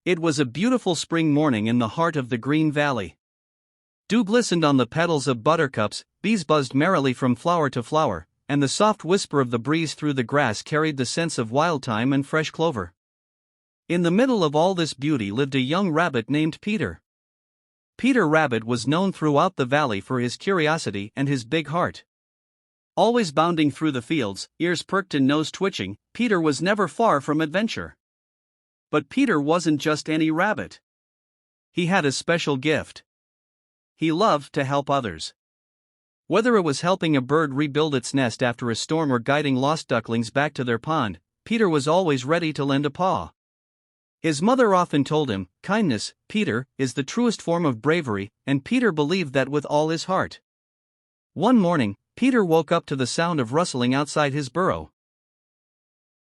It was a beautiful spring morning in the heart of the Green Valley. Dew glistened on the petals of buttercups, bees buzzed merrily from flower to flower, and the soft whisper of the breeze through the grass carried the scents of wild thyme and fresh clover. In the middle of all this beauty lived a young rabbit named Peter. Peter Rabbit was known throughout the valley for his curiosity and his big heart. Always bounding through the fields, ears perked and nose twitching, Peter was never far from adventure. But Peter wasn't just any rabbit. He had a special gift. He loved to help others. Whether it was helping a bird rebuild its nest after a storm or guiding lost ducklings back to their pond, Peter was always ready to lend a paw. His mother often told him, "Kindness, Peter, is the truest form of bravery," and Peter believed that with all his heart. One morning, Peter woke up to the sound of rustling outside his burrow.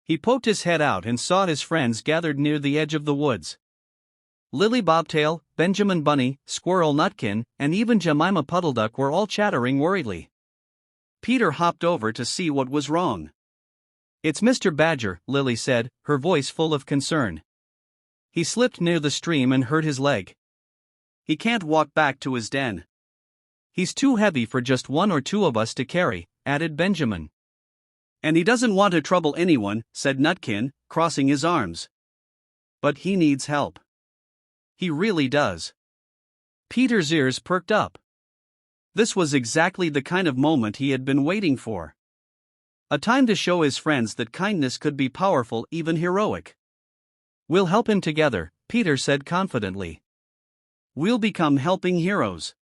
He poked his head out and saw his friends gathered near the edge of the woods. Lily Bobtail, Benjamin Bunny, Squirrel Nutkin, and even Jemima Puddleduck were all chattering worriedly. Peter hopped over to see what was wrong. "It's Mr. Badger," Lily said, her voice full of concern. "He slipped near the stream and hurt his leg. He can't walk back to his den. He's too heavy for just one or two of us to carry," added Benjamin. "And he doesn't want to trouble anyone," said Nutkin, crossing his arms. "But he needs help. He really does." Peter's ears perked up. This was exactly the kind of moment he had been waiting for. A time to show his friends that kindness could be powerful, even heroic. "We'll help him together," Peter said confidently. "We'll become helping heroes.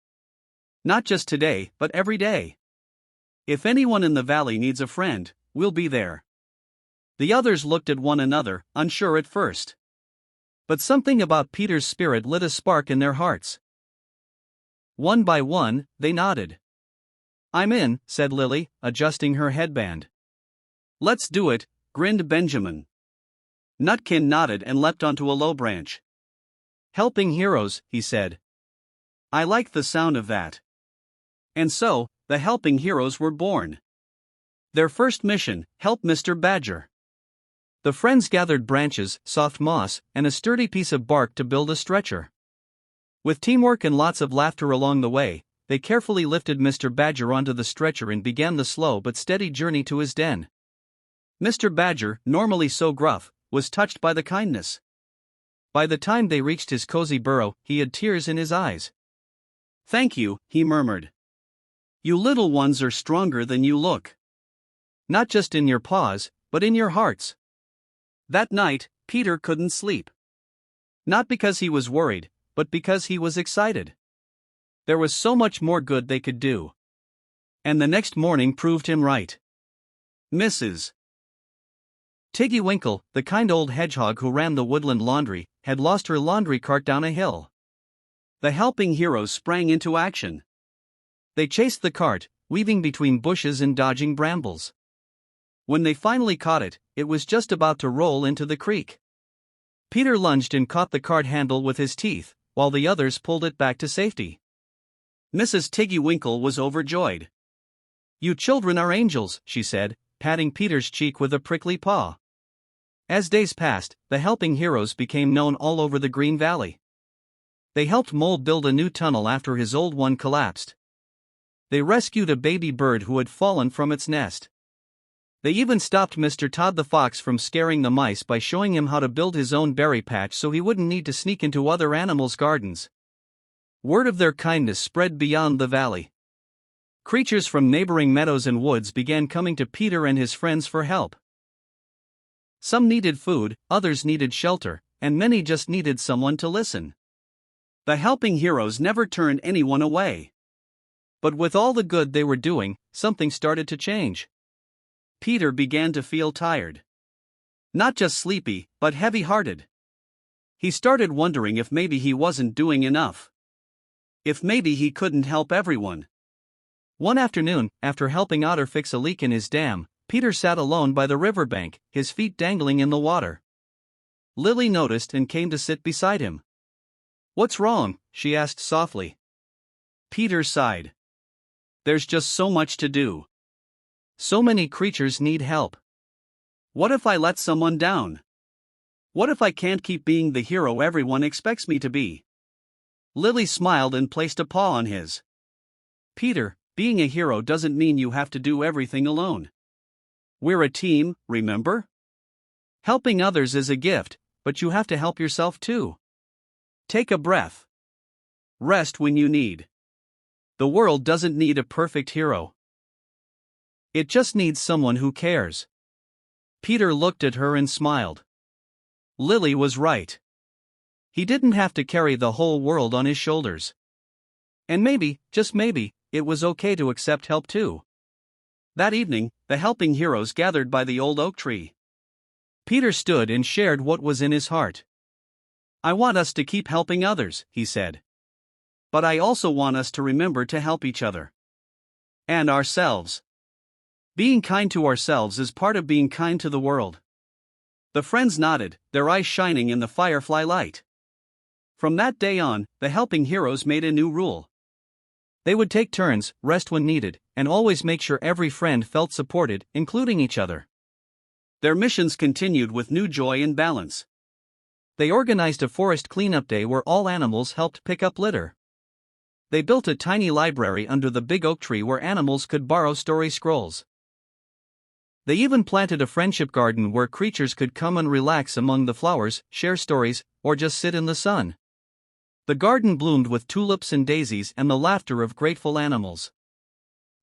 Not just today, but every day. If anyone in the valley needs a friend, we'll be there." The others looked at one another, unsure at first. But something about Peter's spirit lit a spark in their hearts. One by one, they nodded. "I'm in," said Lily, adjusting her headband. "Let's do it," grinned Benjamin. Nutkin nodded and leapt onto a low branch. "Helping heroes," he said. "I like the sound of that." And so, the helping heroes were born. Their first mission: help Mr. Badger. The friends gathered branches, soft moss, and a sturdy piece of bark to build a stretcher. With teamwork and lots of laughter along the way, they carefully lifted Mr. Badger onto the stretcher and began the slow but steady journey to his den. Mr. Badger, normally so gruff, was touched by the kindness. By the time they reached his cozy burrow, he had tears in his eyes. "Thank you," he murmured. "You little ones are stronger than you look. Not just in your paws, but in your hearts." That night, Peter couldn't sleep. Not because he was worried, but because he was excited. There was so much more good they could do. And the next morning proved him right. Mrs. Tiggy Winkle, the kind old hedgehog who ran the woodland laundry, had lost her laundry cart down a hill. The helping heroes sprang into action. They chased the cart, weaving between bushes and dodging brambles. When they finally caught it, it was just about to roll into the creek. Peter lunged and caught the cart handle with his teeth, while the others pulled it back to safety. Mrs. Tiggy Winkle was overjoyed. "You children are angels," she said, patting Peter's cheek with a prickly paw. As days passed, the helping heroes became known all over the Green Valley. They helped Mole build a new tunnel after his old one collapsed. They rescued a baby bird who had fallen from its nest. They even stopped Mr. Todd the Fox from scaring the mice by showing him how to build his own berry patch so he wouldn't need to sneak into other animals' gardens. Word of their kindness spread beyond the valley. Creatures from neighboring meadows and woods began coming to Peter and his friends for help. Some needed food, others needed shelter, and many just needed someone to listen. The helping heroes never turned anyone away. But with all the good they were doing, something started to change. Peter began to feel tired. Not just sleepy, but heavy-hearted. He started wondering if maybe he wasn't doing enough. If maybe he couldn't help everyone. One afternoon, after helping Otter fix a leak in his dam, Peter sat alone by the riverbank, his feet dangling in the water. Lily noticed and came to sit beside him. "What's wrong?" she asked softly. Peter sighed. "There's just so much to do. So many creatures need help. What if I let someone down? What if I can't keep being the hero everyone expects me to be? Lily smiled and placed a paw on his. Peter, being a hero doesn't mean you have to do everything alone. We're a team, remember? Helping others is a gift, but you have to help yourself too. Take a breath. Rest when you need. The world doesn't need a perfect hero. It just needs someone who cares. Peter looked at her and smiled. Lily was right. He didn't have to carry the whole world on his shoulders. And maybe, just maybe, it was okay to accept help too. That evening, the helping heroes gathered by the old oak tree. Peter stood and shared what was in his heart. I want us to keep helping others, he said. But I also want us to remember to help each other. And ourselves. Being kind to ourselves is part of being kind to the world. The friends nodded, their eyes shining in the firefly light. From that day on, the helping heroes made a new rule. They would take turns, rest when needed, and always make sure every friend felt supported, including each other. Their missions continued with new joy and balance. They organized a forest cleanup day where all animals helped pick up litter. They built a tiny library under the big oak tree where animals could borrow story scrolls. They even planted a friendship garden where creatures could come and relax among the flowers, share stories, or just sit in the sun. The garden bloomed with tulips and daisies and the laughter of grateful animals.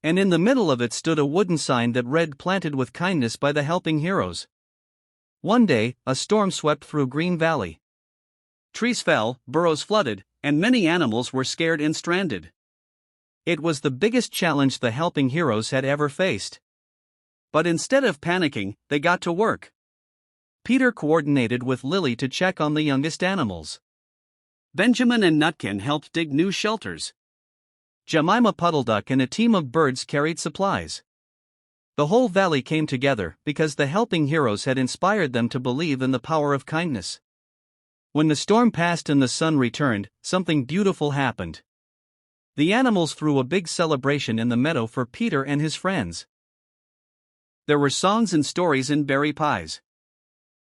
And in the middle of it stood a wooden sign that read "Planted with Kindness" by the helping heroes. One day, a storm swept through Green Valley. Trees fell, burrows flooded, and many animals were scared and stranded. It was the biggest challenge the helping heroes had ever faced. But instead of panicking, they got to work. Peter coordinated with Lily to check on the youngest animals. Benjamin and Nutkin helped dig new shelters. Jemima Puddleduck and a team of birds carried supplies. The whole valley came together because the helping heroes had inspired them to believe in the power of kindness. When the storm passed and the sun returned, something beautiful happened. The animals threw a big celebration in the meadow for Peter and his friends. There were songs and stories and berry pies.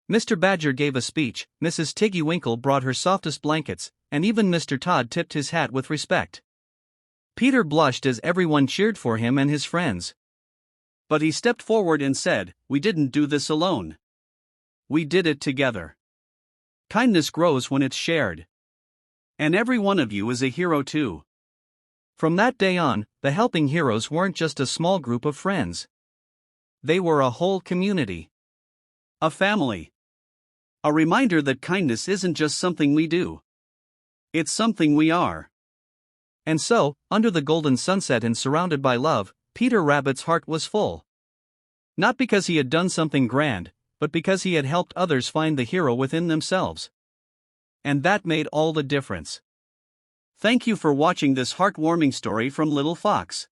Mr. Badger gave a speech, Mrs. Tiggy Winkle brought her softest blankets, and even Mr. Todd tipped his hat with respect. Peter blushed as everyone cheered for him and his friends. But he stepped forward and said, "We didn't do this alone. We did it together. Kindness grows when it's shared. And every one of you is a hero too." From that day on, the helping heroes weren't just a small group of friends. They were a whole community. A family. A reminder that kindness isn't just something we do. It's something we are. And so, under the golden sunset and surrounded by love, Peter Rabbit's heart was full. Not because he had done something grand, but because he had helped others find the hero within themselves. And that made all the difference. Thank you for watching this heartwarming story from Little Fox.